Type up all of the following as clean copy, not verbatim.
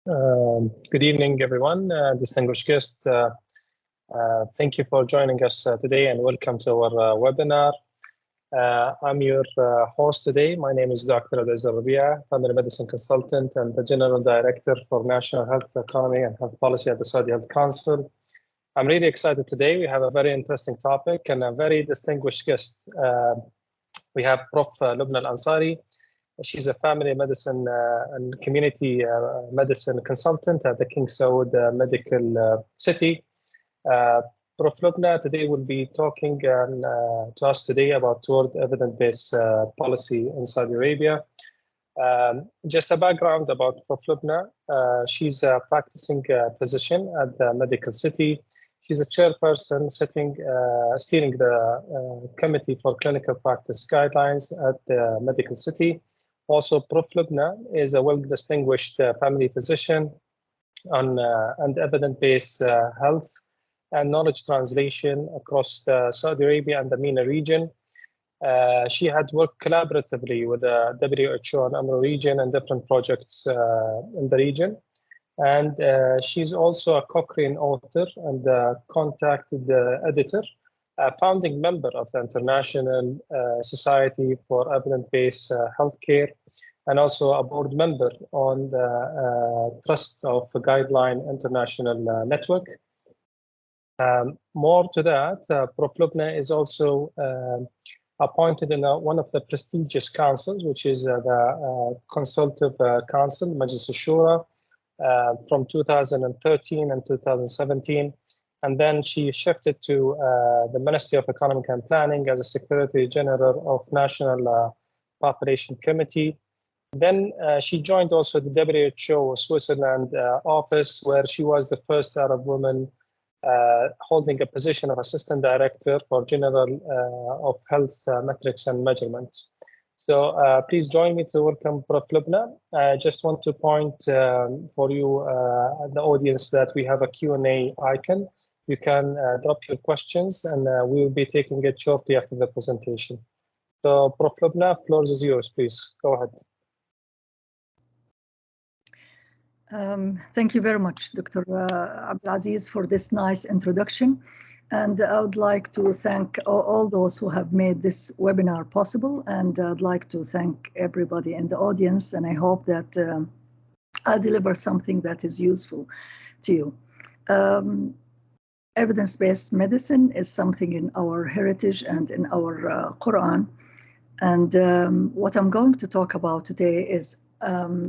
Good evening, everyone, distinguished guests. Thank you for joining us today and welcome to our webinar. I'm your host today. My name is Dr. Abdulaziz Rabia, family medicine consultant and the General Director for National Health Economy and Health Policy at the Saudi Health Council. I'm really excited today. We have a very interesting topic and a very distinguished guest. We have Prof. Lubna Al-Ansari. She's a family medicine and community medicine consultant at the King Saud Medical City. Prof. Lubna today will be talking to us today about toward evidence-based policy in Saudi Arabia. Just a background about Prof. Lubna. She's a practicing physician at the Medical City. She's a chairperson steering the Committee for Clinical Practice Guidelines at the Medical City. Also, Prof. Lubna is a well-distinguished family physician and evidence-based health and knowledge translation across the Saudi Arabia and the MENA region. She had worked collaboratively with the WHO and UMRO region and different projects in the region. And she's also a Cochrane author and contacted editor, a founding member of the International Society for Evidence-Based Healthcare, and also a board member on the Trust of Guideline International Network. More to that, Prof. Lubna is also appointed in one of the prestigious councils, which is the Consultative Council, Majlis al-Shura, from 2013 and 2017. And then she shifted to the Ministry of Economic and Planning as a Secretary General of National Population Committee. Then she joined also the WHO Switzerland office, where she was the first Arab woman holding a position of Assistant Director for General of Health Metrics and Measurement. So please join me to welcome Prof. Lubna. I just want to point for you, the audience, that we have a Q&A icon. You can drop your questions and we will be taking it shortly after the presentation. So Prof. Lubna, floor is yours, please. Go ahead. Thank you very much, Dr. Abdulaziz, for this nice introduction. And I would like to thank all those who have made this webinar possible. And I'd like to thank everybody in the audience. And I hope that I'll deliver something that is useful to you. Evidence-based medicine is something in our heritage and in our Quran. And what I'm going to talk about today is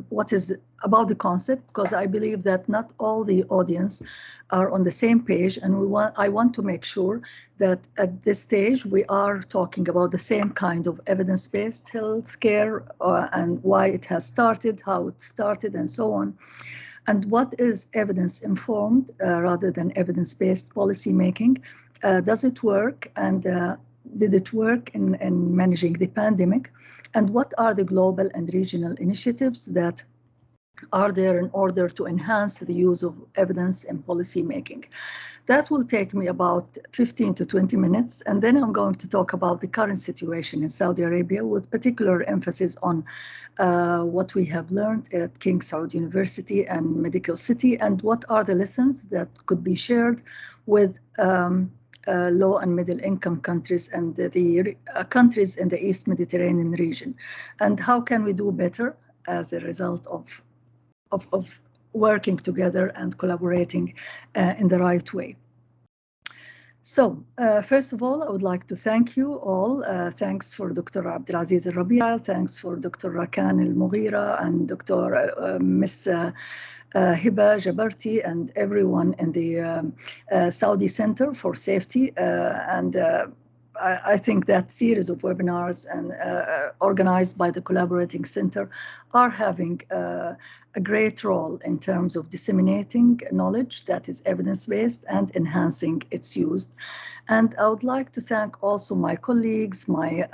what is about the concept, because I believe that not all the audience are on the same page, and I want to make sure that at this stage we are talking about the same kind of evidence-based healthcare and why it has started, how it started, and so on. And what is evidence-informed rather than evidence-based policy making? Does it work? And did it work in managing the pandemic? And what are the global and regional initiatives that are there in order to enhance the use of evidence in policy making? That will take me about 15 to 20 minutes. And then I'm going to talk about the current situation in Saudi Arabia with particular emphasis on what we have learned at King Saud University and Medical City, and what are the lessons that could be shared with low and middle income countries and the countries in the East Mediterranean region. And how can we do better as a result of working together and collaborating in the right way. So first of all, I would like to thank you all. Thanks for Dr. Abdulaziz Rabia, thanks for Dr. Rakan Al-Mughira and Dr. Miss Hiba Jabarti and everyone in the Saudi Center for Safety. I think that series of webinars and organized by the Collaborating Center are having a great role in terms of disseminating knowledge that is evidence-based and enhancing its use. And I would like to thank also my colleagues, my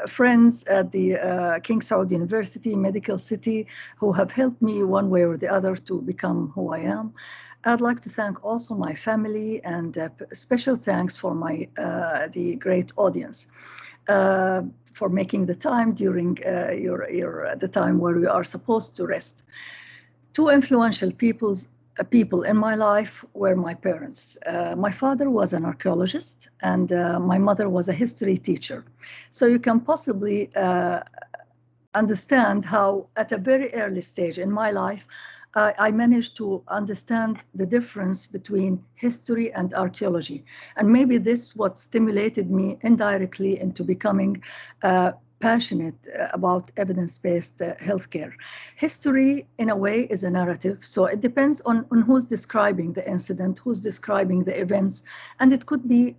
friends at the King Saud University, Medical City, who have helped me one way or the other to become who I am. I'd like to thank also my family, and special thanks for the great audience. for making the time during the time where we are supposed to rest. Two influential people in my life were my parents. My father was an archaeologist, and my mother was a history teacher. So you can possibly understand how, at a very early stage in my life, I managed to understand the difference between history and archaeology. And maybe this what stimulated me indirectly into becoming passionate about evidence-based healthcare. History, in a way, is a narrative. So it depends on who's describing the incident, who's describing the events, and it could be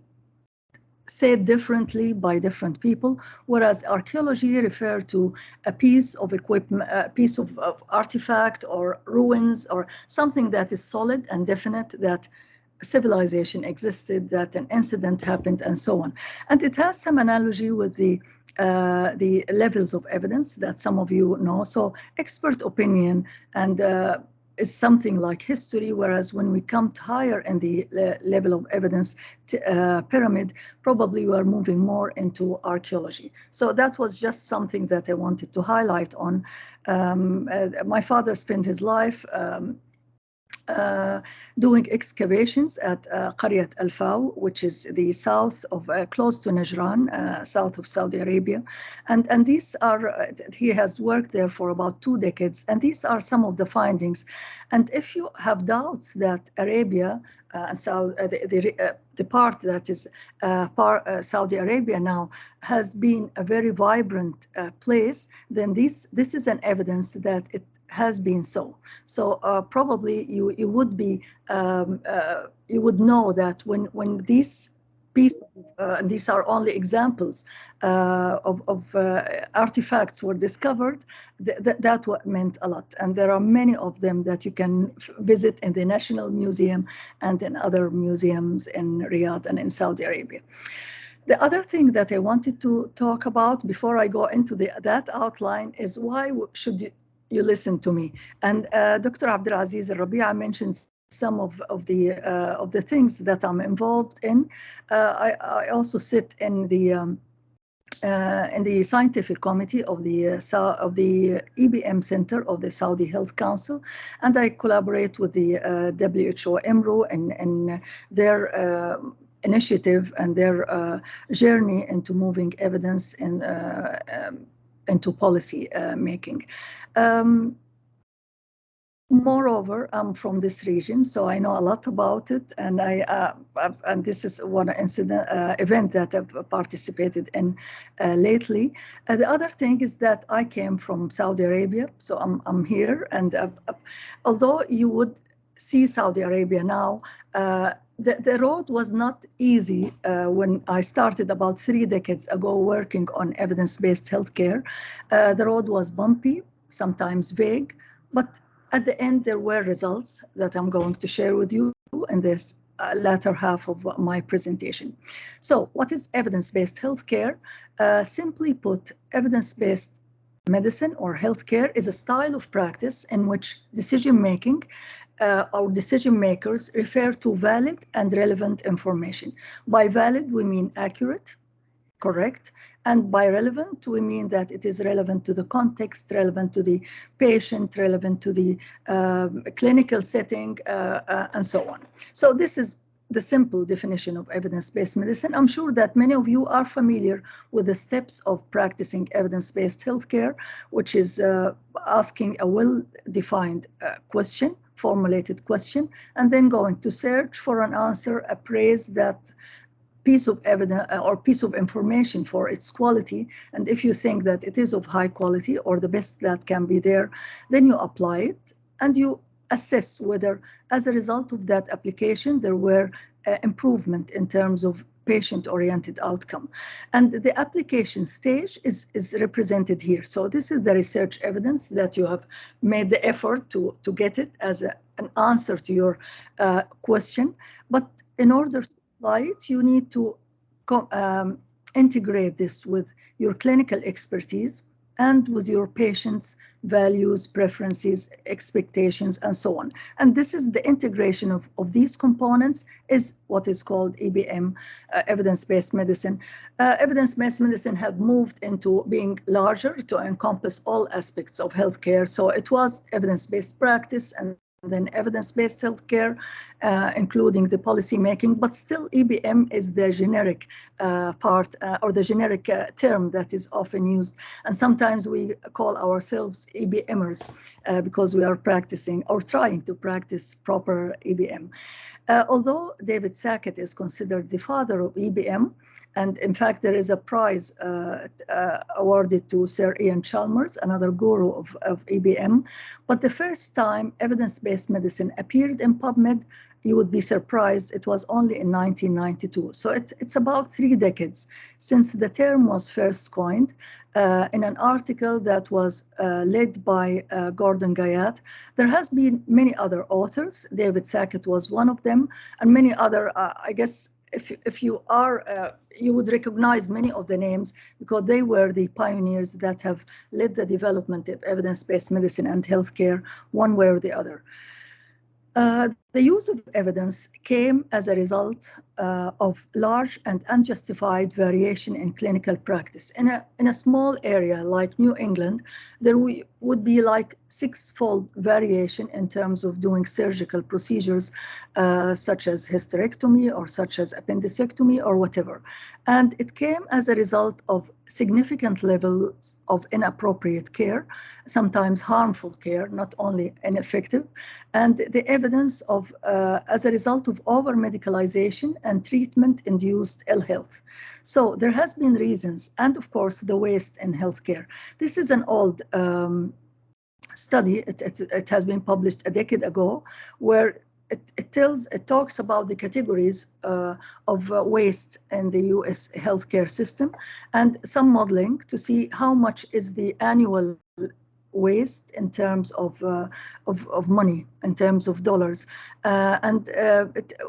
said differently by different people, whereas archaeology refers to a piece of equipment, a piece of artifact or ruins or something that is solid and definite, that civilization existed, that an incident happened, and so on. And it has some analogy with the levels of evidence that some of you know. So expert opinion and is something like history, whereas when we come to higher in the level of evidence pyramid, probably we are moving more into archaeology. So that was just something that I wanted to highlight on. My father spent his life doing excavations at Qaryat Al-Faw, which is the south of, close to Najran, south of Saudi Arabia. And these are, he has worked there for about 2 decades, and these are some of the findings. And if you have doubts that Arabia, the part that is Saudi Arabia now has been a very vibrant place, then this is an evidence that it has been so. So probably you would be you would know that when these pieces, these are only examples of artifacts were discovered, that what meant a lot. And there are many of them that you can visit in the National Museum and in other museums in Riyadh and in Saudi Arabia. The other thing that I wanted to talk about before I go into that outline is why should you listen to me. And Dr. Abdulaziz Al-Rabia mentioned some of the things that I'm involved in. I also sit in the scientific committee of the EBM Center of the Saudi Health Council, and I collaborate with the WHO EMRO and their initiative and their journey into moving evidence into policy making. Moreover, I'm from this region, so I know a lot about it, and and this is one event that I've participated in lately. The other thing is that I came from Saudi Arabia, so I'm here, and although you would see Saudi Arabia now, the road was not easy when I started about 3 decades ago working on evidence-based healthcare. The road was bumpy, sometimes vague, but at the end there were results that I'm going to share with you in this latter half of my presentation. So what is evidence-based healthcare? Simply put, evidence-based medicine or healthcare is a style of practice in which decision-making our decision makers refer to valid and relevant information. By valid, we mean accurate, correct, and by relevant, we mean that it is relevant to the context, relevant to the patient, relevant to the clinical setting, and so on. So this is the simple definition of evidence-based medicine. I'm sure that many of you are familiar with the steps of practicing evidence-based healthcare, which is asking a well-defined question, formulated question, and then going to search for an answer, appraise that piece of evidence or piece of information for its quality. And if you think that it is of high quality or the best that can be there, then you apply it and you assess whether as a result of that application there were improvement in terms of patient-oriented outcome. And the application stage is represented here. So this is the research evidence that you have made the effort to get it as an answer to your question. But in order to apply it, you need to integrate this with your clinical expertise, and with your patient's values, preferences, expectations, and so on. And this is the integration of these components is what is called EBM, evidence-based medicine. Evidence-based medicine had moved into being larger to encompass all aspects of healthcare. So it was evidence-based practice and then evidence-based healthcare, including the policy making, but still EBM is the generic part or the generic term that is often used. And sometimes we call ourselves EBMers because we are practicing or trying to practice proper EBM. Although David Sackett is considered the father of EBM, and in fact, there is a prize awarded to Sir Ian Chalmers, another guru of EBM. But the first time evidence-based medicine appeared in PubMed, you would be surprised, it was only in 1992. So it's about 3 decades since the term was first coined in an article that was led by Gordon Guyat. There has been many other authors. David Sackett was one of them, and many other, I guess, if you are, you would recognize many of the names because they were the pioneers that have led the development of evidence-based medicine and healthcare one way or the other. The use of evidence came as a result of large and unjustified variation in clinical practice. In a small area like New England, there would be like 6-fold variation in terms of doing surgical procedures, such as hysterectomy or such as appendicectomy or whatever. And it came as a result of significant levels of inappropriate care, sometimes harmful care, not only ineffective, and the evidence of as a result of over-medicalization and treatment-induced ill health. So there has been reasons, and of course, the waste in healthcare. This is an old study. It has been published a decade ago, where it talks about the categories of waste in the US healthcare system and some modeling to see how much is the annual waste in terms of money, in terms of dollars, and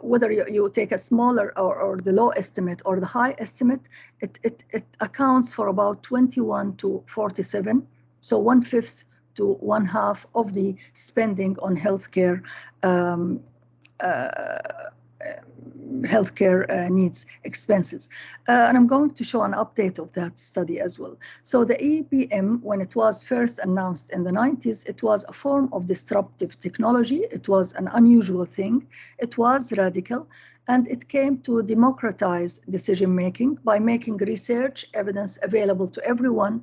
whether you take a smaller or the low estimate or the high estimate, it accounts for about 21 to 47, so 1/5 to 1/2 of the spending on healthcare needs, expenses. And I'm going to show an update of that study as well. So the EBM, when it was first announced in the 90s, it was a form of disruptive technology. It was an unusual thing. It was radical. And it came to democratize decision-making by making research evidence available to everyone.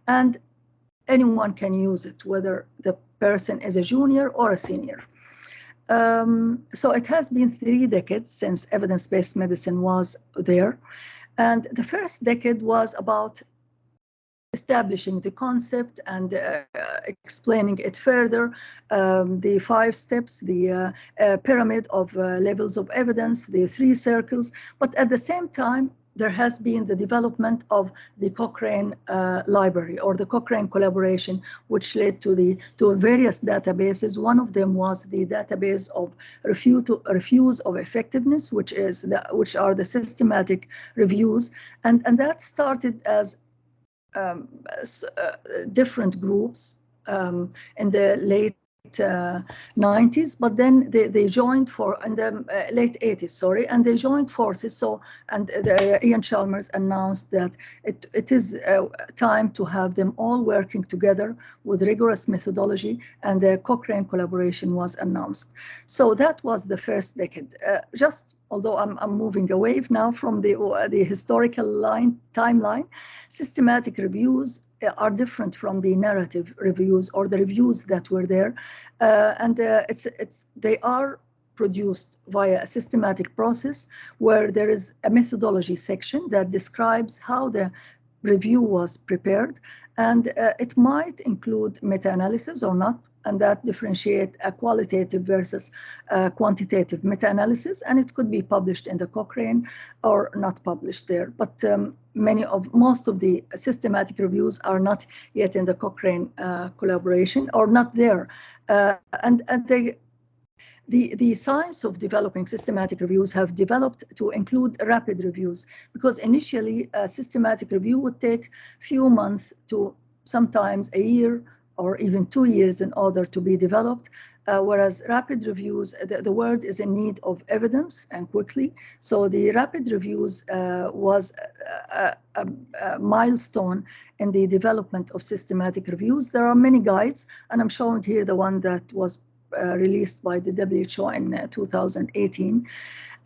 And anyone can use it, whether the person is a junior or a senior. So it has been 3 decades since evidence-based medicine was there. And the first decade was about establishing the concept and explaining it further, the 5 steps, the pyramid of levels of evidence, the 3 circles. But at the same time, there has been the development of the Cochrane library or the Cochrane collaboration, which led to various databases. One of them was the database of reviews of effectiveness, which are the systematic reviews, and that started as different groups in the late 90s, but then they joined in the late 80s, sorry, and they joined forces. So, and Ian Chalmers announced that it is time to have them all working together with rigorous methodology, and the Cochrane collaboration was announced. So that was the first decade. Although I'm moving away now from the historical timeline, systematic reviews are different from the narrative reviews or the reviews that were there, and they are produced via a systematic process where there is a methodology section that describes how the review was prepared, and it might include meta-analysis or not, and that differentiate a qualitative versus quantitative meta-analysis, and it could be published in the Cochrane or not published there. But most of the systematic reviews are not yet in the Cochrane collaboration or not there, and the science of developing systematic reviews have developed to include rapid reviews, because initially a systematic review would take few months to sometimes a year or even 2 years in order to be developed. Whereas rapid reviews, the world is in need of evidence and quickly. So the rapid reviews was a milestone in the development of systematic reviews. There are many guides, and I'm showing here the one that was released by the WHO in 2018.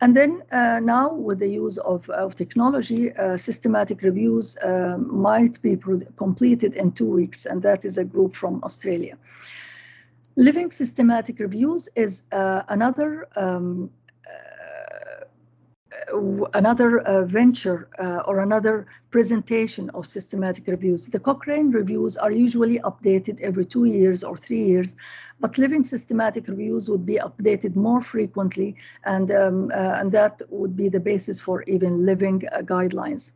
And then now with the use of technology, systematic reviews might be completed in 2 weeks, and that is a group from Australia. Living systematic reviews is another venture or another presentation of systematic reviews. The Cochrane reviews are usually updated every 2 years or 3 years, but living systematic reviews would be updated more frequently, and that would be the basis for even living guidelines.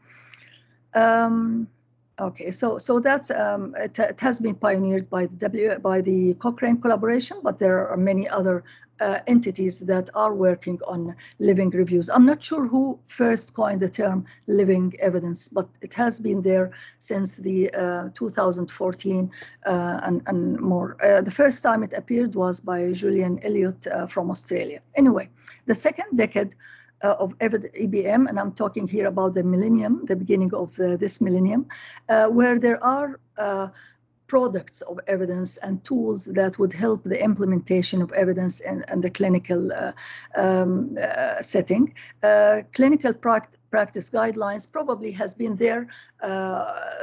Okay, so that's it has been pioneered by the Cochrane collaboration, but there are many other entities that are working on living reviews. I'm not sure who first coined the term living evidence, but it has been there since the 2014 and more. The first time it appeared was by Julian Elliott from Australia. Anyway, the second decade of EBM, and I'm talking here about the millennium, the beginning of this millennium, where there are products of evidence and tools that would help the implementation of evidence and the clinical setting. Clinical practice guidelines probably has been there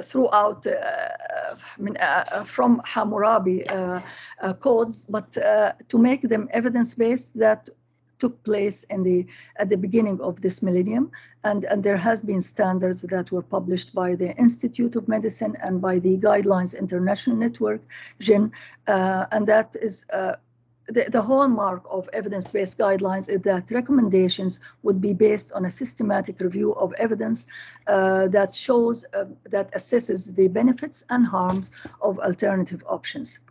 throughout, from Hammurabi codes, but to make them evidence-based, that took place at the beginning of this millennium, and there has been standards that were published by the Institute of Medicine and by the Guidelines International Network, GIN, and that is the hallmark of evidence-based guidelines is that recommendations would be based on a systematic review of evidence that shows, that assesses the benefits and harms of alternative options.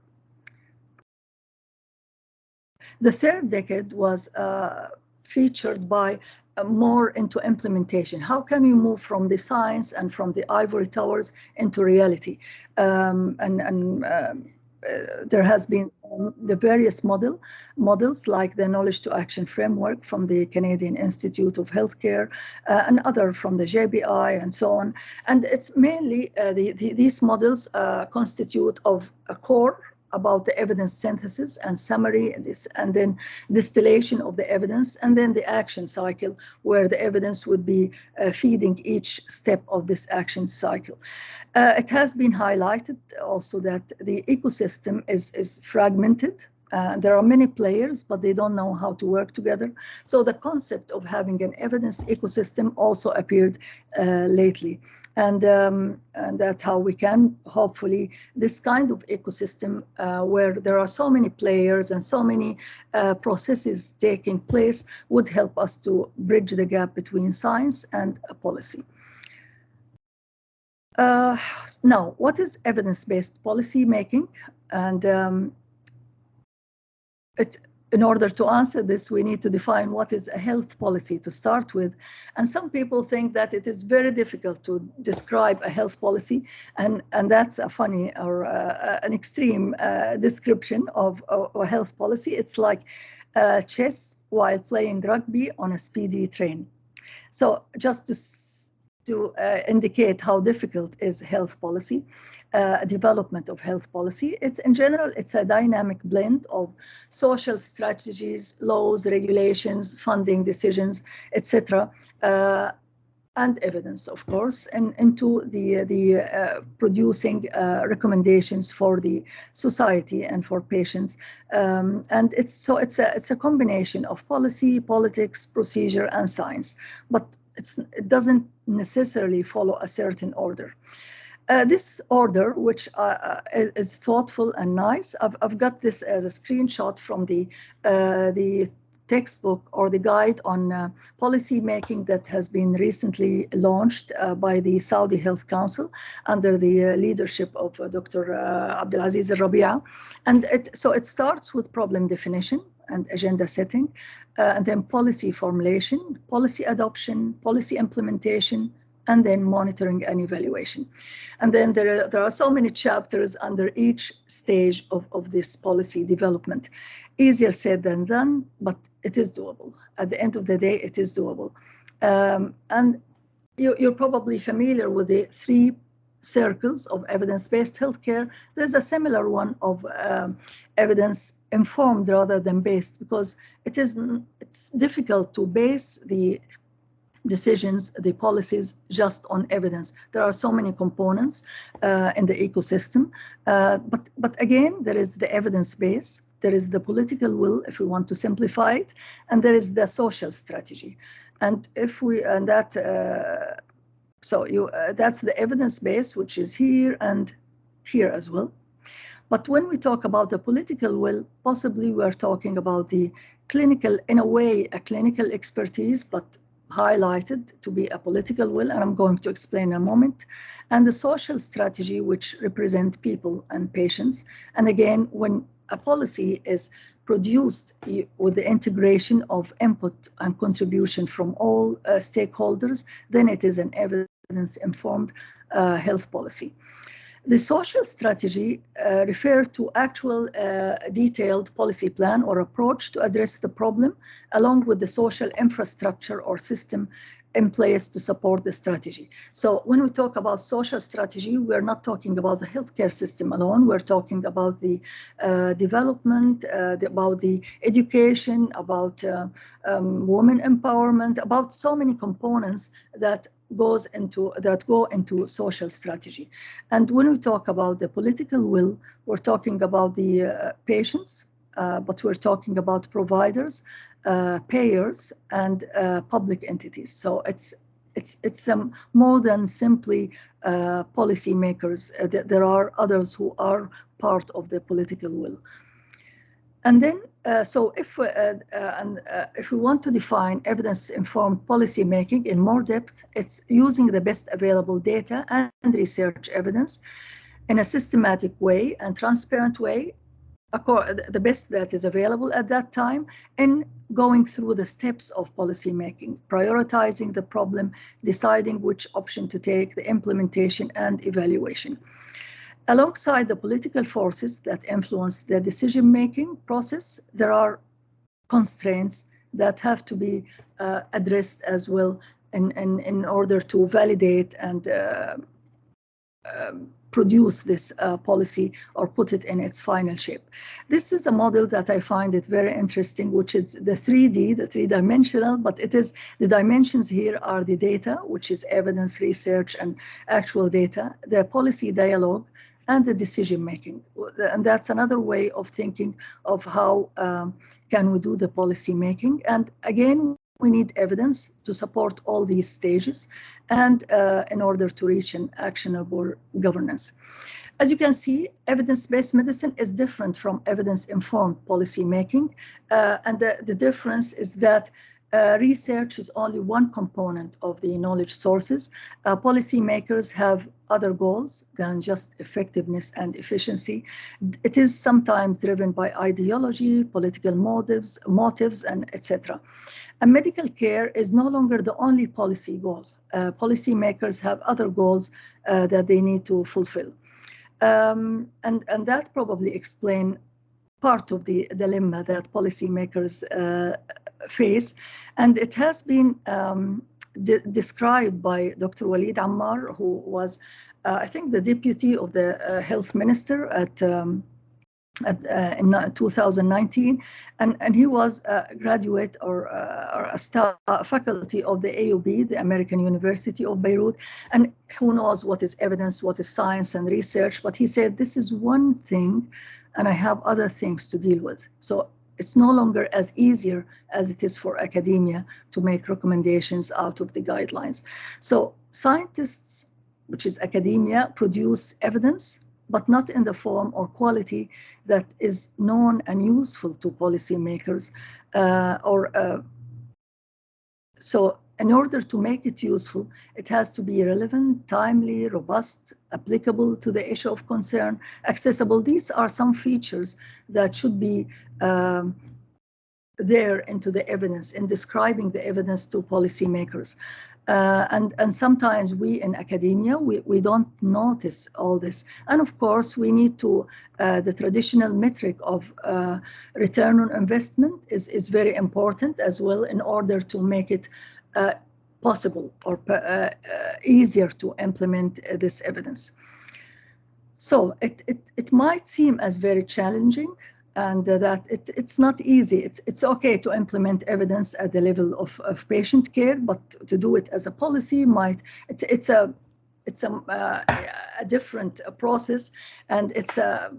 The third decade was featured by more into implementation. How can we move from the science and from the ivory towers into reality? There has been the various models like the knowledge to action framework from the Canadian Institute of Healthcare and other from the JBI and so on. And it's mainly these models constitute of a core about the evidence synthesis and summary, and then distillation of the evidence, and then the action cycle, where the evidence would be feeding each step of this action cycle. It has been highlighted also that the ecosystem is fragmented. There are many players, but they don't know how to work together. So the concept of having an evidence ecosystem also appeared lately. And that's how we can, hopefully, this kind of ecosystem where there are so many players and so many processes taking place would help us to bridge the gap between science and policy. Now, what is evidence-based policy making? And in order to answer this, we need to define what is a health policy to start with. And some people think that it is very difficult to describe a health policy, and that's a funny or an extreme description of a health policy. It's like chess while playing rugby on a speedy train. So just to indicate how difficult is health policy, development of health policy. It's in general, it's a dynamic blend of social strategies, laws, regulations, funding decisions, etc., and evidence, of course, and into the producing recommendations for the society and for patients. And it's a combination of policy, politics, procedure, and science, but it doesn't necessarily follow a certain order. This order, which is thoughtful and nice, I've got this as a screenshot from the textbook or the guide on policy making that has been recently launched by the Saudi Health Council under the leadership of Dr. Abdulaziz Al-Rabia. And so it starts with problem definition and agenda setting, and then policy formulation, policy adoption, policy implementation, and then monitoring and evaluation. And then there are so many chapters under each stage of this policy development. Easier said than done, but it is doable. At the end of the day, it is doable. And you're probably familiar with the 3 circles of evidence-based healthcare. There's a similar one of evidence-informed rather than based, because it's difficult to base the decisions, the policies, just on evidence. There are so many components in the ecosystem, but again, there is the evidence base, there is the political will, if we want to simplify it, and there is the social strategy. And if we that's the evidence base, which is here and here as well. But when we talk about the political will, possibly we're talking about the clinical, in a way, a clinical expertise, but highlighted to be a political will, and I'm going to explain in a moment, and the social strategy, which represent people and patients. And again, when a policy is produced with the integration of input and contribution from all stakeholders, then it is an evidence-informed health policy. The social strategy refers to actual detailed policy plan or approach to address the problem, along with the social infrastructure or system in place to support the strategy. So when we talk about social strategy, we're not talking about the healthcare system alone. We're talking about the development, about the education, about women empowerment, about so many components that go into social strategy. And when we talk about the political will, we're talking about the patients, but we're talking about providers, payers, and public entities. So it's more than simply policymakers. There are others who are part of the political will. And then, so if we want to define evidence-informed policymaking in more depth, it's using the best available data and research evidence in a systematic way and transparent way, the best that is available at that time, in going through the steps of policymaking, prioritizing the problem, deciding which option to take, the implementation and evaluation. Alongside the political forces that influence the decision-making process, there are constraints that have to be addressed as well in order to validate and produce this policy or put it in its final shape. This is a model that I find it very interesting, which is the 3D, the 3-dimensional, but it is the dimensions here are the data, which is evidence, research, and actual data, the policy dialogue, and the decision making. And that's another way of thinking of how can we do the policy making. And again, we need evidence to support all these stages and in order to reach an actionable governance. As you can see, evidence-based medicine is different from evidence-informed policy making. And the difference is that research is only one component of the knowledge sources. Policymakers have other goals than just effectiveness and efficiency. It is sometimes driven by ideology, political motives, and etc. And medical care is no longer the only policy goal. Policymakers have other goals that they need to fulfill. And that probably explains part of the dilemma that policymakers face. And it has been described by Dr. Walid Ammar, who was, I think, the deputy of the health minister in 2019, and he was a graduate or a staff faculty of the AUB, the American University of Beirut, and who knows what is evidence, what is science and research, but he said, this is one thing, and I have other things to deal with. So it's no longer as easier as it is for academia to make recommendations out of the guidelines. So scientists, which is academia, produce evidence, but not in the form or quality that is known and useful to policymakers. So in order to make it useful, it has to be relevant, timely, robust, applicable to the issue of concern, accessible. These are some features that should be there into the evidence, in describing the evidence to policymakers. And sometimes we in academia, we don't notice all this. And of course, we need to, the traditional metric of return on investment is very important as well in order to make it possible or easier to implement this evidence. So it might seem as very challenging, and that it's not easy. It's okay to implement evidence at the level of patient care, but to do it as a policy it's a different process, and it's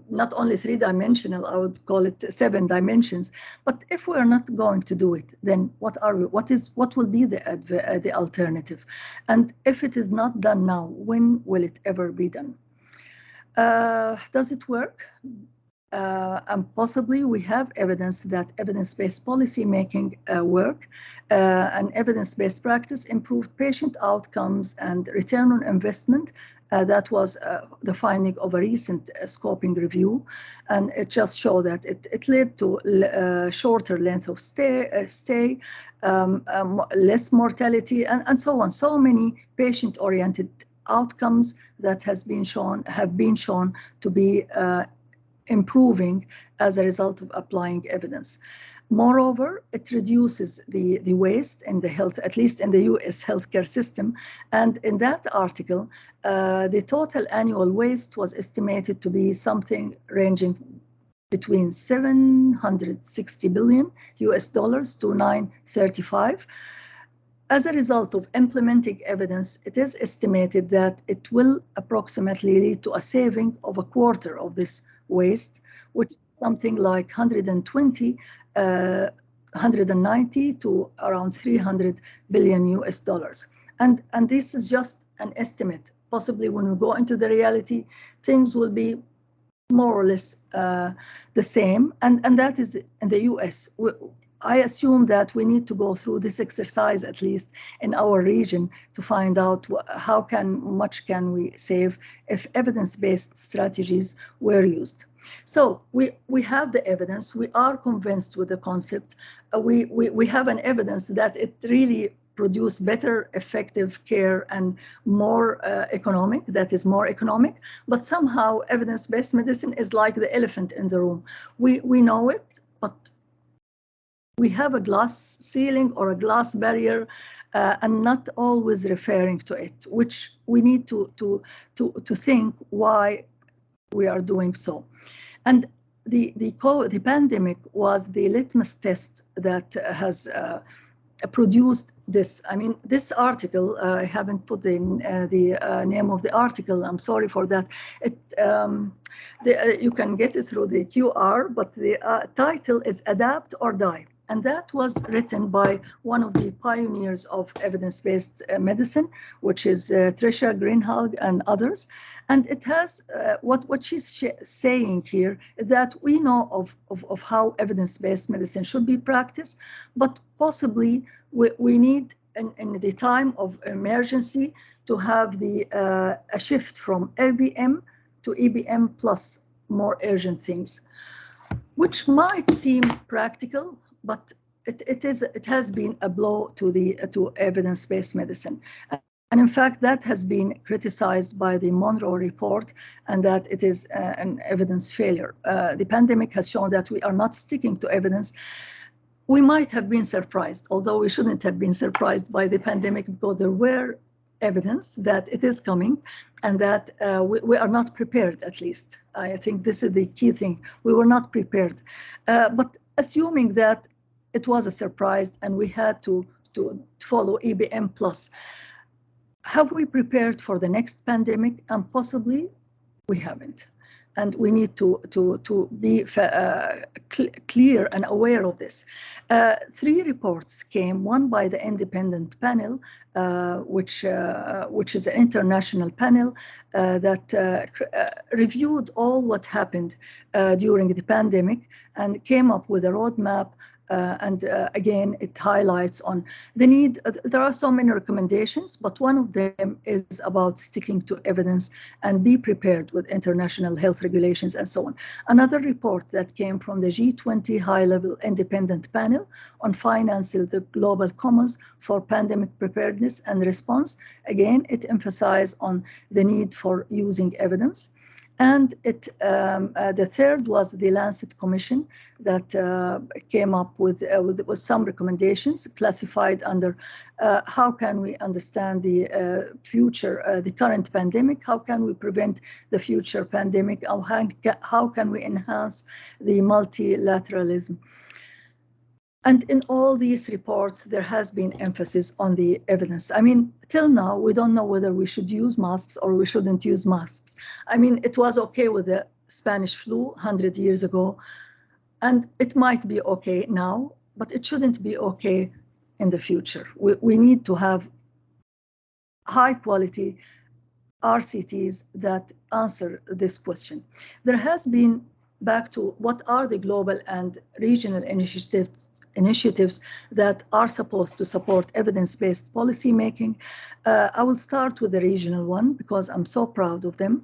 not only 3-dimensional. I would call it 7 dimensions. But if we are not going to do it, then what will be the alternative? And if it is not done now, when will it ever be done? Does it work? And possibly we have evidence that evidence-based policy making work and evidence-based practice improved patient outcomes and return on investment. That was the finding of a recent scoping review, and it just showed that it led to shorter length of stay, less mortality, and so on. So many patient-oriented outcomes that have been shown to be improving as a result of applying evidence. Moreover, it reduces the waste in the health, at least in the US healthcare system. And in that article, the total annual waste was estimated to be something ranging between $760 billion to 935. As a result of implementing evidence, it is estimated that it will approximately lead to a saving of a quarter of this waste, which is something like 190 to around 300 billion US dollars. And this is just an estimate. Possibly when we go into the reality, things will be more or less the same. And that is in the US. I assume that we need to go through this exercise, at least in our region, to find out how much can we save if evidence-based strategies were used. So we have the evidence. We are convinced with the concept. We have an evidence that it really produce better effective care and more economic, that is more economic. But somehow evidence-based medicine is like the elephant in the room. We know it, but we have a glass ceiling or a glass barrier and not always referring to it, which we need to think why we are doing so. And the pandemic was the litmus test that has produced this. I mean, this article, I haven't put the name of the article, I'm sorry for that. You can get it through the QR, but the title is Adapt or Die. And that was written by one of the pioneers of evidence-based medicine, which is Tricia Greenhalgh and others. And it has, what she's saying here, that we know of how evidence-based medicine should be practiced, but possibly we need, in the time of emergency, to have a shift from EBM to EBM plus more urgent things, which might seem practical, but it has been a blow to evidence-based medicine. And in fact, that has been criticized by the Monroe report, and that it is an evidence failure. The pandemic has shown that we are not sticking to evidence. We might have been surprised, although we shouldn't have been surprised by the pandemic, because there were evidence that it is coming, and that we are not prepared, at least. I think this is the key thing. We were not prepared. But assuming that it was a surprise and we had to follow EBM plus, have we prepared for the next pandemic? And possibly we haven't. And we need to be clear and aware of this. 3 reports came, one by the independent panel, which is an international panel that reviewed all what happened during the pandemic and came up with a roadmap Again, it highlights on the need. There are so many recommendations, but one of them is about sticking to evidence and be prepared with international health regulations and so on. Another report that came from the G20 high-level independent panel on financing the global commons for pandemic preparedness and response. Again, it emphasized on the need for using evidence. And the third was the Lancet Commission that came up with some recommendations classified under how can we understand the future, the current pandemic, how can we prevent the future pandemic, how can we enhance the multilateralism. And in all these reports, there has been emphasis on the evidence. I mean, till now, we don't know whether we should use masks or we shouldn't use masks. I mean, it was okay with the Spanish flu 100 years ago, and it might be okay now, but it shouldn't be okay in the future. We need to have high quality RCTs that answer this question. There has been, back to what are the global and regional initiatives that are supposed to support evidence-based policy making. I will start with the regional one because I'm so proud of them.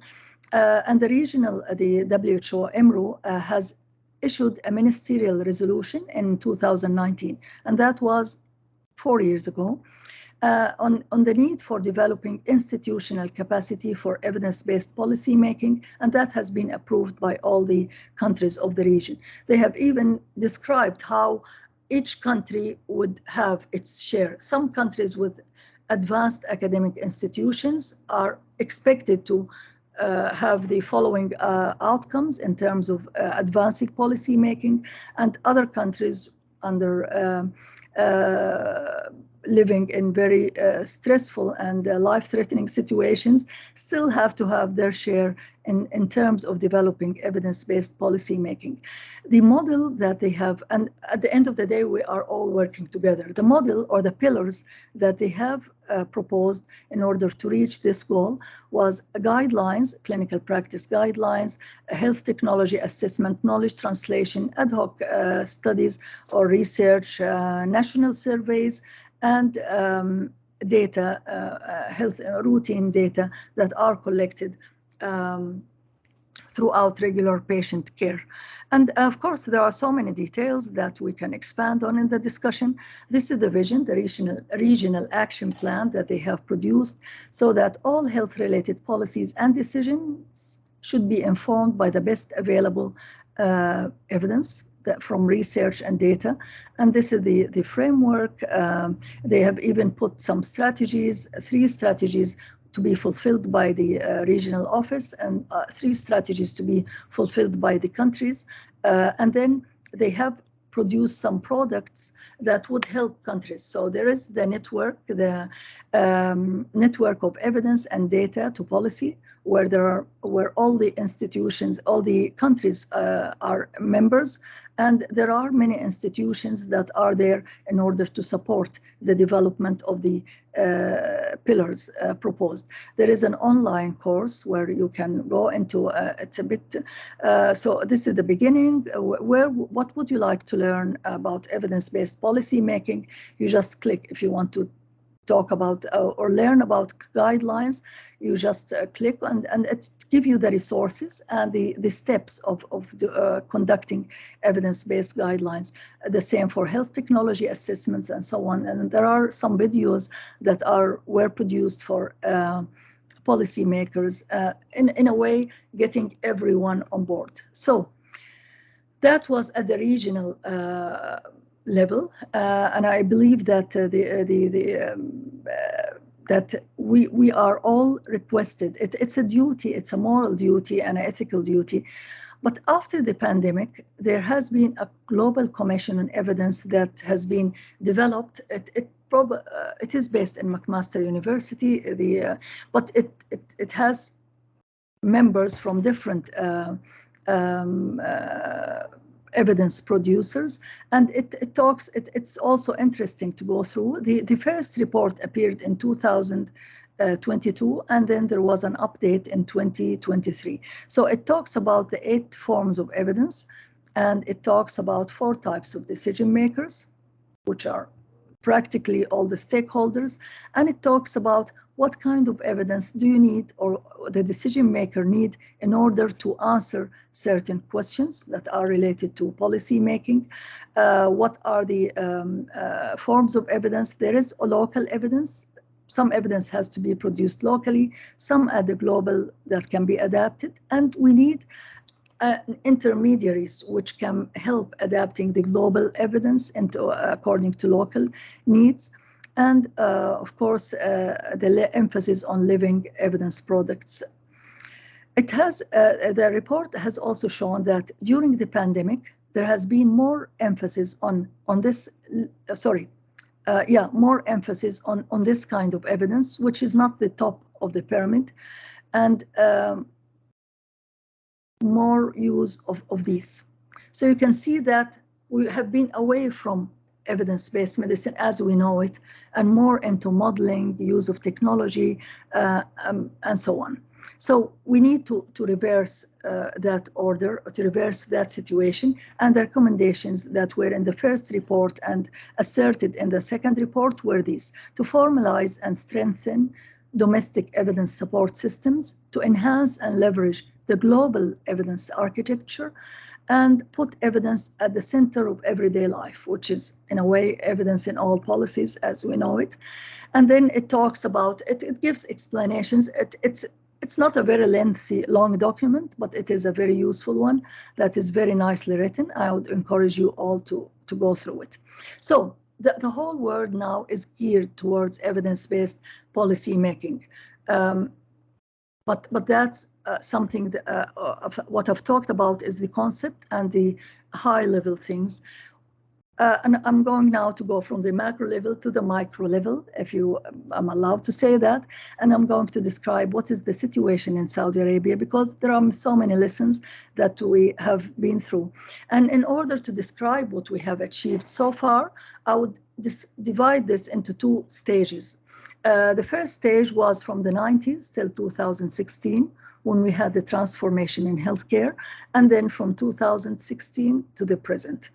And the regional, the WHO, EMRO, has issued a ministerial resolution in 2019, and that was 4 years ago. On the need for developing institutional capacity for evidence-based policy making, and that has been approved by all the countries of the region. They have even described how each country would have its share. Some countries with advanced academic institutions are expected to have the following outcomes in terms of advancing policy making, and other countries under living in very stressful and life-threatening situations still have to have their share in terms of developing evidence-based policy making. The model that they have, and at the end of the day, we are all working together. The model or the pillars that they have proposed in order to reach this goal was guidelines, clinical practice guidelines, health technology assessment, knowledge translation, ad hoc studies or research, national surveys, and data, health routine data that are collected throughout regular patient care. And of course, there are so many details that we can expand on in the discussion. This is the vision, the regional action plan that they have produced, so that all health-related policies and decisions should be informed by the best available evidence from research and data. And this is the framework. They have even put some strategies, 3 strategies to be fulfilled by the regional office, and 3 strategies to be fulfilled by the countries. And then they have produced some products that would help countries. So there is the network of evidence and data to policy, where all the institutions, all the countries are members, and there are many institutions that are there in order to support the development of the pillars proposed. There is an online course where you can go into, it's a bit, so this is the beginning. What would you like to learn about evidence-based policy making? You just click if you want to talk about or learn about guidelines. You just click and it gives you the resources and the steps of conducting evidence-based guidelines. The same for health technology assessments and so on. And there are some videos that were produced for policymakers in a way getting everyone on board. So that was at the regional level, and I believe that that we are all requested. It's a duty, it's a moral duty and an ethical duty. But after the pandemic, there has been a global commission on evidence that has been developed. It is based in McMaster University, but it has members from different evidence producers, and it's also interesting to go through. The first report appeared in 2022, and then there was an update in 2023. So it talks about the 8 forms of evidence, And it talks about 4 types of decision makers, which are practically all the stakeholders. And it talks about what kind of evidence do you need or the decision maker need in order to answer certain questions that are related to policy making. What are the forms of evidence? There is a local evidence. Some evidence has to be produced locally, some at the global that can be adapted, and we need intermediaries which can help adapting the global evidence into according to local needs. And of course, the emphasis on living evidence products. It has, the report has also shown that during the pandemic, there has been more emphasis on this, more emphasis on this kind of evidence, which is not the top of the pyramid, and more use of these. So you can see that we have been away from evidence-based medicine as we know it, and more into modeling, use of technology, and so on. So we need to reverse that order, to reverse that situation, and the recommendations that were in the first report and asserted in the second report were these: to formalize and strengthen domestic evidence support systems, to enhance and leverage the global evidence architecture, and put evidence at the center of everyday life, which is, in a way, evidence in all policies as we know it. And then it talks about, it gives explanations. It's not a very lengthy, long document, but it is a very useful one that is very nicely written. I would encourage you all to go through it. So the whole world now is geared towards evidence-based policy making. But that's something that, of what I've talked about is the concept and the high-level things. And I'm going now to go from the macro level to the micro level, if I'm allowed to say that. And I'm going to describe what is the situation in Saudi Arabia, because there are so many lessons that we have been through. And in order to describe what we have achieved so far, I would divide this into 2 stages. The first stage was from the 90s till 2016, when we had the transformation in healthcare, and then from 2016 to the present.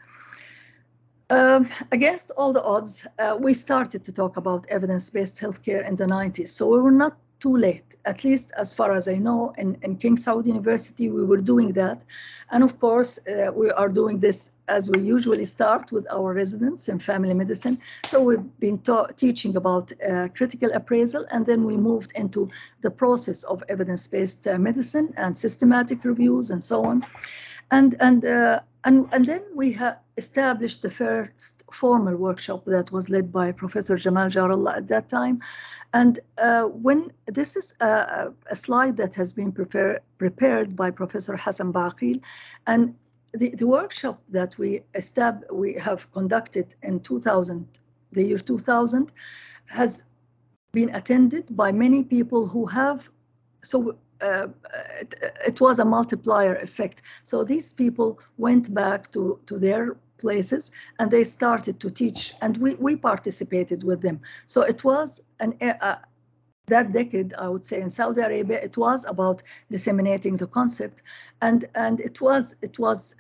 Against all the odds, we started to talk about evidence-based healthcare in the 90s, so we were not too late. At least as far as I know, in King Saud University, we were doing that. And of course, we are doing this as we usually start with our residents in family medicine. So we've been teaching about critical appraisal, and then we moved into the process of evidence-based medicine and systematic reviews and so on. And then we have established the first formal workshop that was led by Professor Jamal Jarallah at that time. And when this is a slide that has been prepared by Professor Hassan Baqil, and the workshop that we have conducted in the year 2000, has been attended by many people who have, it was a multiplier effect. So these people went back to their places and they started to teach, and we participated with them. So it was that decade, I would say, in Saudi Arabia, it was about disseminating the concept, and it was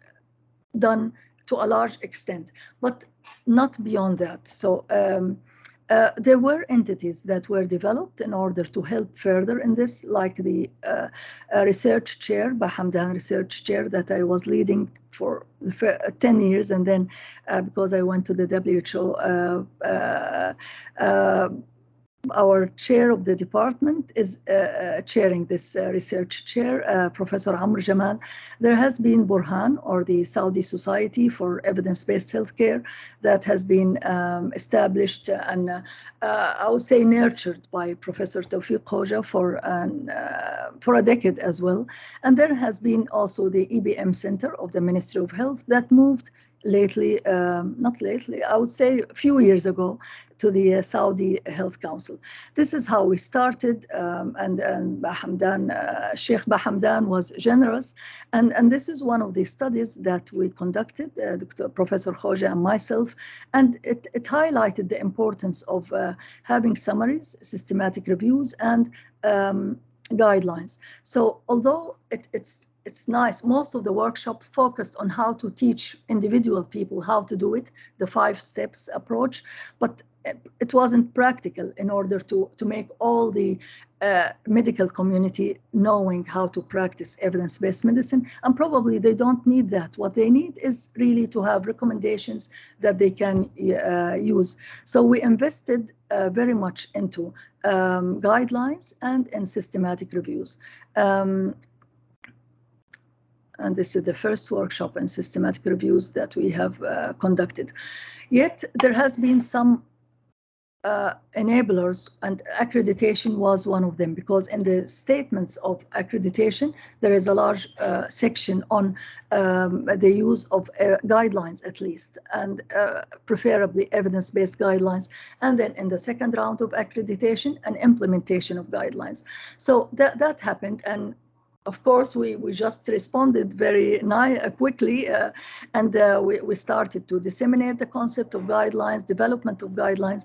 done to a large extent, but not beyond that. So there were entities that were developed in order to help further in this, like the research chair, Bahamdan research chair, that I was leading for 10 years. And then because I went to the WHO, our chair of the department is chairing this research chair, Professor Amr Jamal. There has been Burhan, or the Saudi Society for Evidence-Based Healthcare, that has been established and I would say nurtured by Professor Tawfiq Khoja for a decade as well. And there has been also the EBM Center of the Ministry of Health that moved lately, not lately, I would say a few years ago, to the Saudi Health Council. This is how we started, and Bahamdan, Sheikh Bahamdan was generous, and this is one of the studies that we conducted, Dr. Professor Khoja and myself, and it highlighted the importance of having summaries, systematic reviews, and guidelines. So although it's nice. Most of the workshop focused on how to teach individual people how to do it, the 5 steps approach, but it wasn't practical in order to make all the medical community knowing how to practice evidence-based medicine, and probably they don't need that. What they need is really to have recommendations that they can use. So we invested very much into guidelines and in systematic reviews. And this is the first workshop in systematic reviews that we have conducted. Yet there has been some enablers, and accreditation was one of them, because in the statements of accreditation, there is a large section on the use of guidelines, at least, and preferably evidence-based guidelines. And then in the second round of accreditation, an implementation of guidelines. So that happened, and of course, we just responded very quickly, and we started to disseminate the concept of guidelines, development of guidelines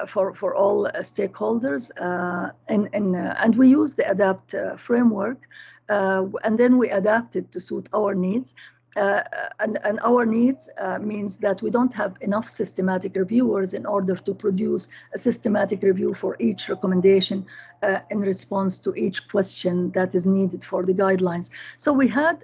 for all stakeholders, and we used the ADAPT framework, and then we adapted to suit our needs. And our needs means that we don't have enough systematic reviewers in order to produce a systematic review for each recommendation in response to each question that is needed for the guidelines. So we had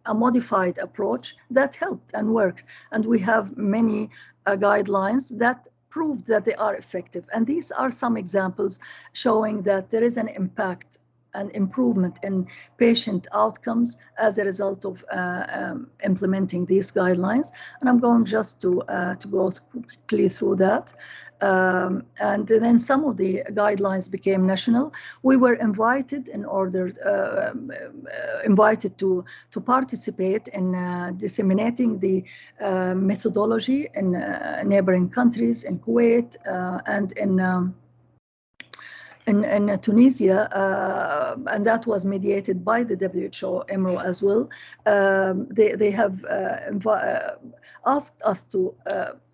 a modified approach that helped and worked, and we have many guidelines that proved that they are effective. And these are some examples showing that there is an impact and improvement in patient outcomes as a result of implementing these guidelines. And I'm going just to go quickly through that. And then some of the guidelines became national. We were invited invited to participate in disseminating the methodology in neighboring countries, in Kuwait and in Tunisia, and that was mediated by the WHO, EMRO as well. They have asked us to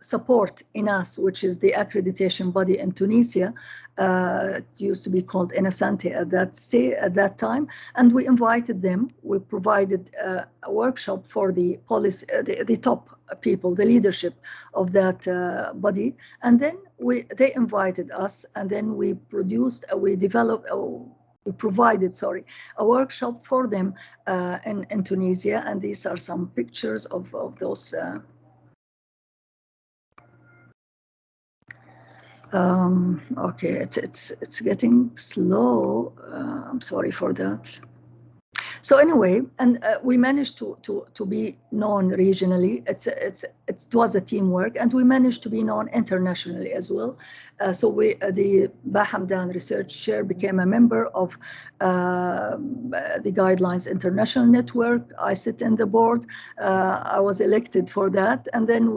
support INAS, which is the accreditation body in Tunisia. It used to be called INASANTE at that time, and we invited them. We provided a workshop for the policy, the top people, the leadership of that body, and then they invited us, and then we provided a workshop for them in Tunisia, and these are some pictures of those. Okay, it's getting slow. I'm sorry for that. So anyway, and we managed to be known regionally. It was a teamwork, and we managed to be known internationally as well. So the Bahamdan Research Chair became a member of the Guidelines International Network. I sit in the board. I was elected for that, and then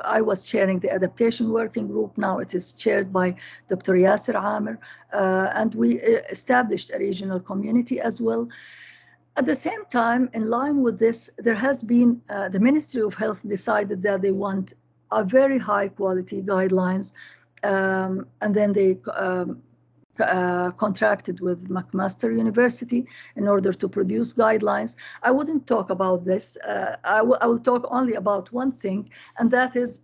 I was chairing the adaptation working group. Now it is chaired by Dr. Yasser Amer, and we established a regional community as well. At the same time, in line with this, there has been, the Ministry of Health decided that they want a very high quality guidelines, and then they contracted with McMaster University in order to produce guidelines. I wouldn't talk about this. I will talk only about one thing, and that is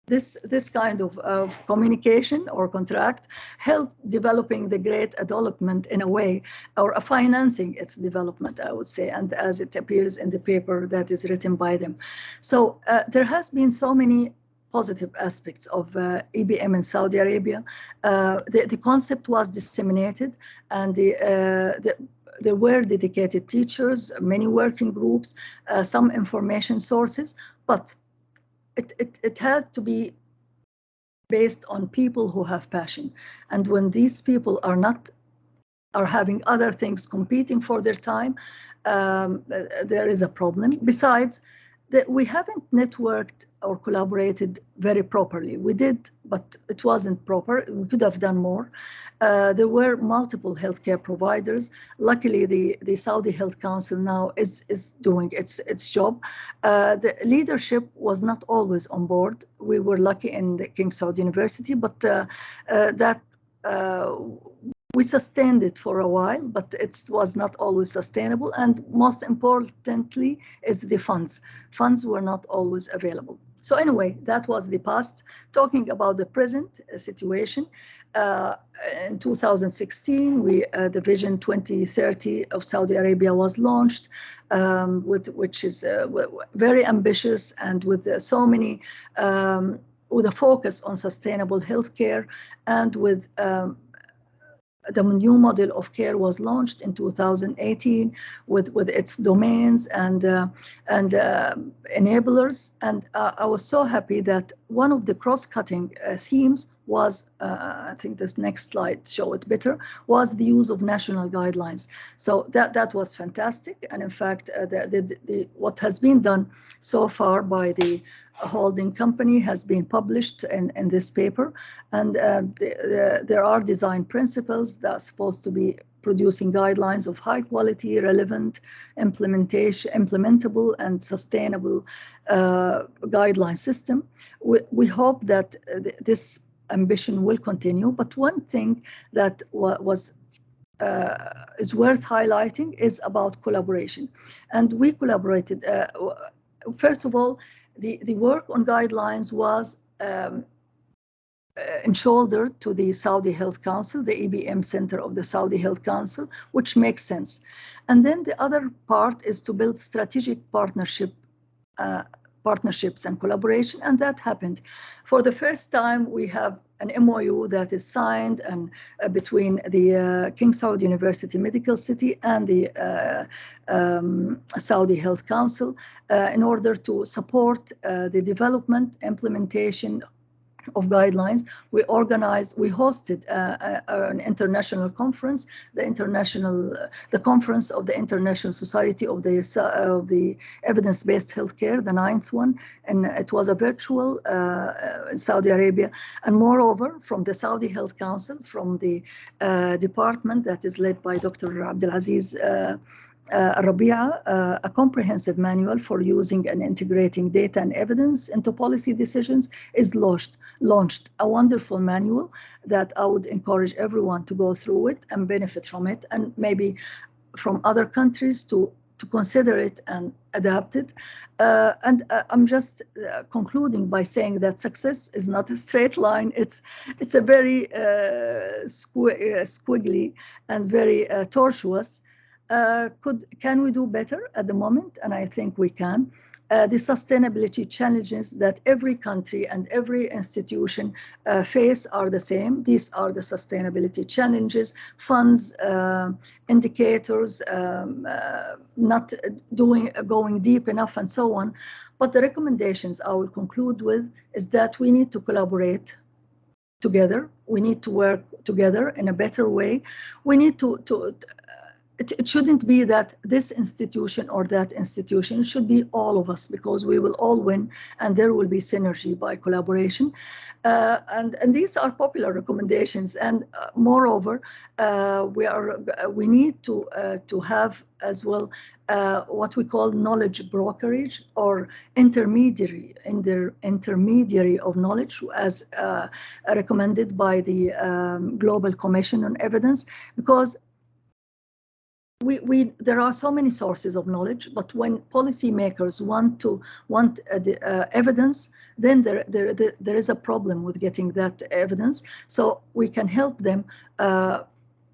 this kind of communication or contract helped developing the great development in a way, or financing its development, I would say, and as it appears in the paper that is written by them. So there has been so many positive aspects of EBM in Saudi Arabia. The concept was disseminated, and there were dedicated teachers, many working groups, some information sources, but it has to be based on people who have passion. And when these people are having other things competing for their time, there is a problem. Besides, we haven't networked or collaborated very properly. We did, but it wasn't proper. We could have done more. There were multiple healthcare providers. Luckily, the Saudi Health Council now is doing its job. The leadership was not always on board. We were lucky in the King Saud University, but that we sustained it for a while, but it was not always sustainable. And most importantly is the funds. Funds were not always available. So anyway, that was the past. Talking about the present situation, in 2016, the Vision 2030 of Saudi Arabia was launched, which is very ambitious and with so many, with a focus on sustainable healthcare, and with the new model of care was launched in 2018 with its domains and enablers. And I was so happy that one of the cross-cutting themes was, I think this next slide show it better, was the use of national guidelines. So that was fantastic. And in fact, what has been done so far by the holding company has been published in this paper, and there are design principles that are supposed to be producing guidelines of high quality, relevant, implementable and sustainable guideline system. We hope that this ambition will continue, but one thing that is worth highlighting is about collaboration, and we collaborated. First of all, the work on guidelines was shouldered to the Saudi Health Council, the EBM Center of the Saudi Health Council, which makes sense. And then the other part is to build strategic partnerships and collaboration, and that happened. For the first time, we have an MOU that is signed and between the King Saud University Medical City and the Saudi Health Council in order to support the development, implementation of guidelines. We hosted an international conference, the conference of the International Society of the Evidence-Based Healthcare, the 9th one, and it was a virtual in Saudi Arabia. And moreover, from the Saudi Health Council, from the department that is led by Dr. Abdulaziz Rabia, a comprehensive manual for using and integrating data and evidence into policy decisions is launched. A wonderful manual that I would encourage everyone to go through it and benefit from it, and maybe from other countries to consider it and adapt it. I'm just concluding by saying that success is not a straight line. It's a very squiggly and very tortuous. Can we do better at the moment? And I think we can. The sustainability challenges that every country and every institution face are the same. These are the sustainability challenges: funds, indicators, not going deep enough, and so on. But the recommendations I will conclude with is that we need to collaborate together. We need to work together in a better way. We need it shouldn't be that this institution or that institution. It should be all of us, because we will all win and there will be synergy by collaboration. And these are popular recommendations. And moreover, we need to have as well what we call knowledge brokerage, or intermediary of knowledge, as recommended by the Global Commission on Evidence, because there are so many sources of knowledge, but when policymakers want evidence, then there is a problem with getting that evidence. So we can help them,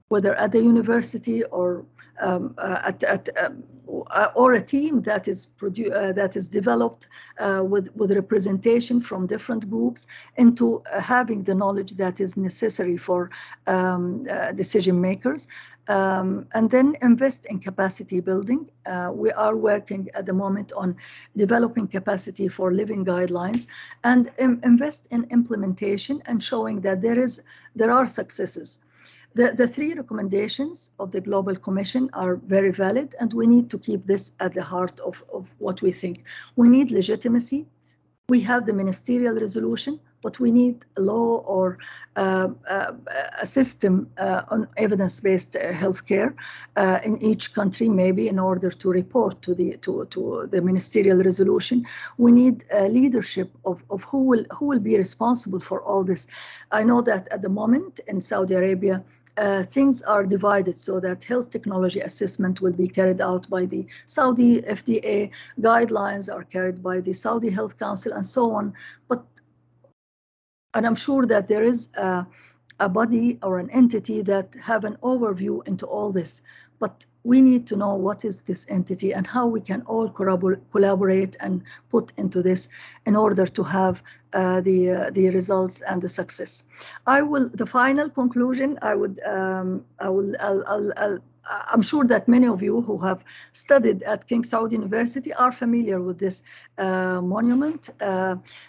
whether at the university or or a team that is developed with representation from different groups, into having the knowledge that is necessary for decision makers. And then invest in capacity building. We are working at the moment on developing capacity for living guidelines, and invest in implementation and showing that there are successes. The three recommendations of the Global Commission are very valid, and we need to keep this at the heart of what we think. We need legitimacy. We have the ministerial resolution, but we need a law or a system on evidence-based healthcare in each country, maybe, in order to report to the ministerial resolution. We need leadership of who will be responsible for all this. I know that at the moment in Saudi Arabia, things are divided so that health technology assessment will be carried out by the Saudi FDA, guidelines are carried by the Saudi Health Council, and so on. And I'm sure that there is a body or an entity that have an overview into all this. But we need to know what is this entity and how we can all collaborate and put into this in order to have the results and the success. The final conclusion, I'm sure that many of you who have studied at King Saud University are familiar with this monument.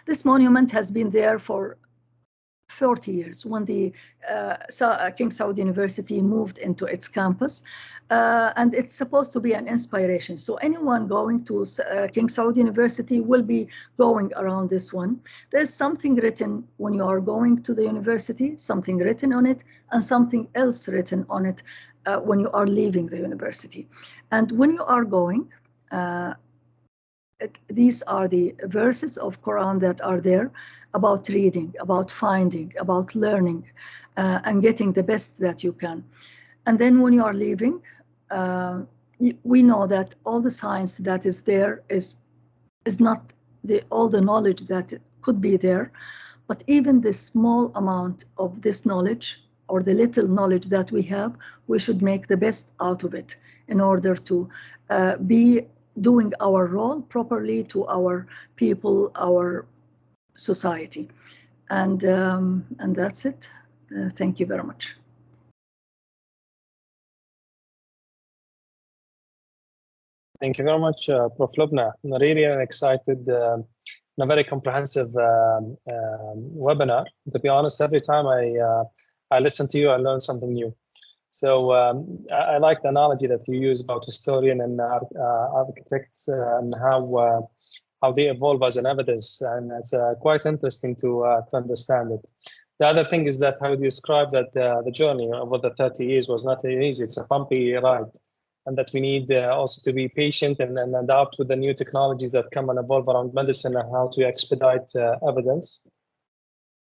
This monument has been there for 40 years when the King Saud University moved into its campus, and it's supposed to be an inspiration. So anyone going to King Saud University will be going around this one. There's something written when you are going to the university, something written on it, and something else written on it when you are leaving the university. And when you are going, these are the verses of Quran that are there about reading, about finding, about learning, and getting the best that you can. And then when you are leaving, we know that all the science that is there is not all the knowledge that could be there, but even the small amount of this knowledge or the little knowledge that we have, we should make the best out of it in order to be doing our role properly to our people, our society. And that's it. Thank you very much. Thank you very much, Prof. Lubna. Really excited and a very comprehensive webinar. To be honest, every time I listen to you, I learn something new. So I like the analogy that you use about historian and architects and how they evolve as an evidence, and it's quite interesting to understand it. The other thing is that how you describe that the journey over the 30 years was not easy. It's a bumpy ride, and that we need also to be patient and adapt with the new technologies that come and evolve around medicine and how to expedite evidence.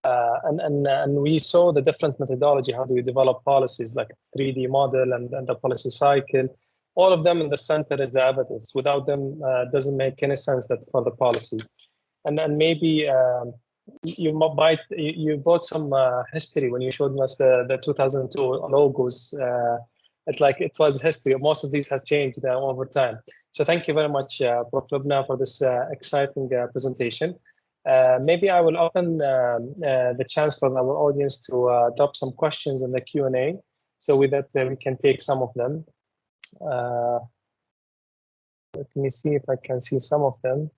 And we saw the different methodology, how do we develop policies like 3D model and the policy cycle. All of them in the center is the evidence. Without them, it doesn't make any sense that for the policy. And maybe you brought some history when you showed us the 2002 logos. It's like it was history. Most of these has changed over time. So thank you very much, Prof. Lubna, for this exciting presentation. Maybe I will open the chance for our audience to drop some questions in the Q&A, so with that we can take some of them. Let me see if I can see some of them.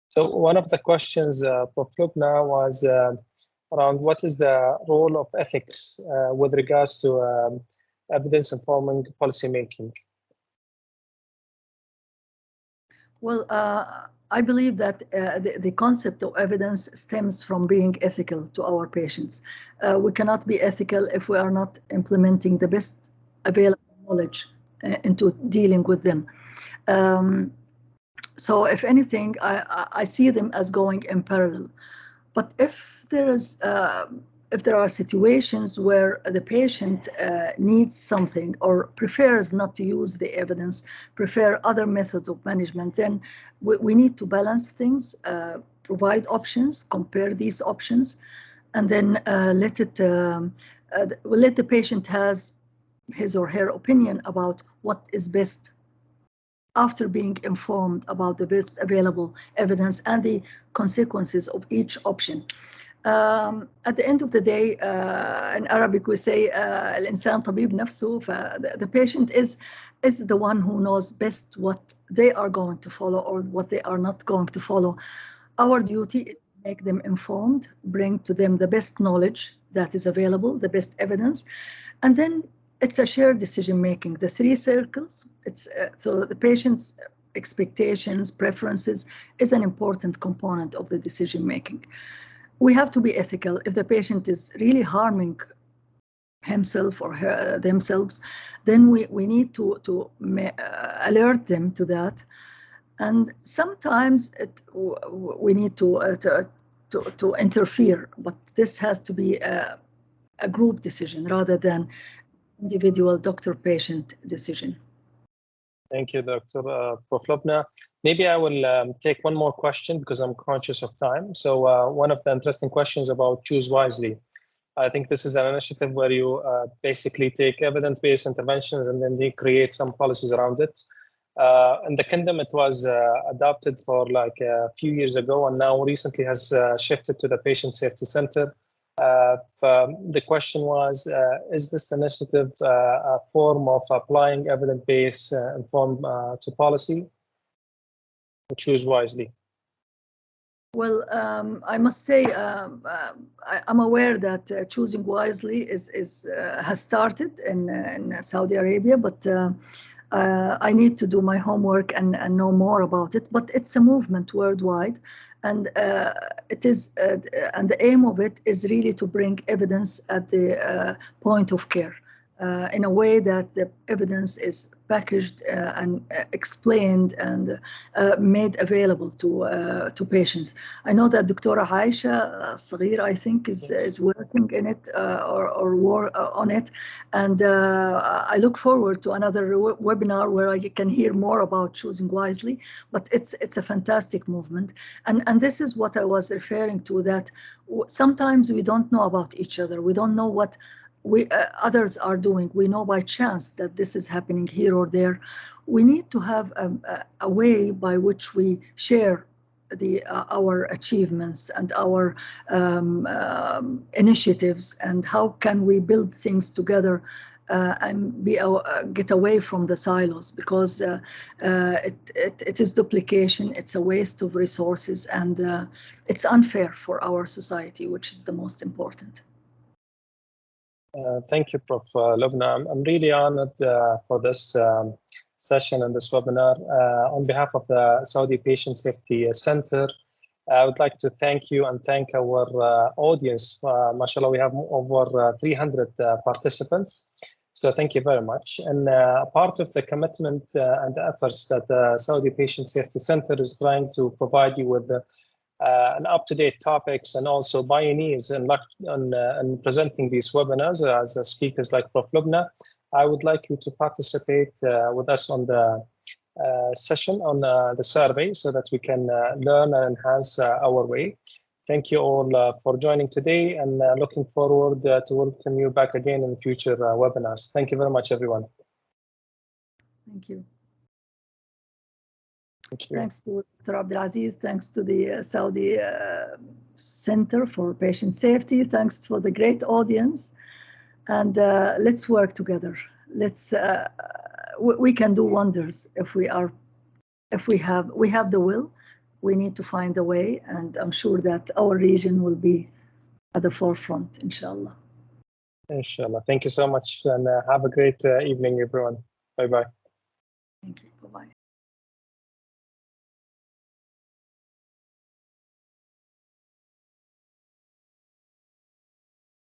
So one of the questions, Prof. Lubna, was around what is the role of ethics with regards to evidence-informing policymaking? Well, I believe that the concept of evidence stems from being ethical to our patients. We cannot be ethical if we are not implementing the best available knowledge into dealing with them. So if anything, I see them as going in parallel. But if there are situations where the patient needs something or prefers not to use the evidence, prefer other methods of management, then we need to balance things, provide options, compare these options, and then let the patient has his or her opinion about what is best after being informed about the best available evidence and the consequences of each option. At the end of the day, in Arabic we say الإنسان طبيب نفسه. The patient is the one who knows best what they are going to follow or what they are not going to follow. Our duty is to make them informed, bring to them the best knowledge that is available, the best evidence, and then it's a shared decision making. The three circles. So the patient's expectations, preferences is an important component of the decision making. We have to be ethical. If the patient is really harming himself or themselves, then we need to alert them to that. And sometimes we need to to interfere, but this has to be a group decision rather than individual doctor-patient decision. Thank you, Dr. Prof. Lubna. Maybe I will take one more question because I'm conscious of time. So one of the interesting questions about Choose Wisely. I think this is an initiative where you basically take evidence-based interventions and then they create some policies around it. In the kingdom, it was adopted for like a few years ago, and now recently has shifted to the Patient Safety Center. The question was, is this initiative a form of applying evidence-based informed to policy? Choose Wisely. Well, I must say I'm aware that Choosing Wisely has started in Saudi Arabia, but I need to do my homework and know more about it. But it's a movement worldwide, and it is and the aim of it is really to bring evidence at the point of care in a way that the evidence is packaged and explained and made available to patients. I know that Dr. Aisha Saghir, I think, is working in it or on it, and I look forward to another webinar where I can hear more about Choosing Wisely. But it's a fantastic movement, and this is what I was referring to, that sometimes we don't know about each other. We don't know what others are doing. We know by chance that this is happening here or there. We need to have a way by which we share our achievements and our initiatives, and how can we build things together and get away from the silos, because it is duplication, it's a waste of resources, and it's unfair for our society, which is the most important. Thank you, Prof. Lubna. I'm really honored for this session and this webinar. On behalf of the Saudi Patient Safety Center, I would like to thank you and thank our audience. MashaAllah, we have over 300 participants. So thank you very much. And part of the commitment and the efforts that the Saudi Patient Safety Center is trying to provide you with an up-to-date topics and also pioneers in presenting these webinars as speakers like Prof. Lubna. I would like you to participate with us on the session on the survey so that we can learn and enhance our way. Thank you all for joining today, and looking forward to welcome you back again in future webinars. Thank you very much, everyone. Thank you. Thank you. Thanks to Dr. Abdulaziz, thanks to the Saudi Center for Patient Safety, thanks for the great audience, and let's work together. Let's we can do wonders if we have the will. We need to find a way, and I'm sure that our region will be at the forefront, inshallah. Inshallah. Thank you so much, and have a great evening, everyone. Bye-bye. Thank you. Bye-bye.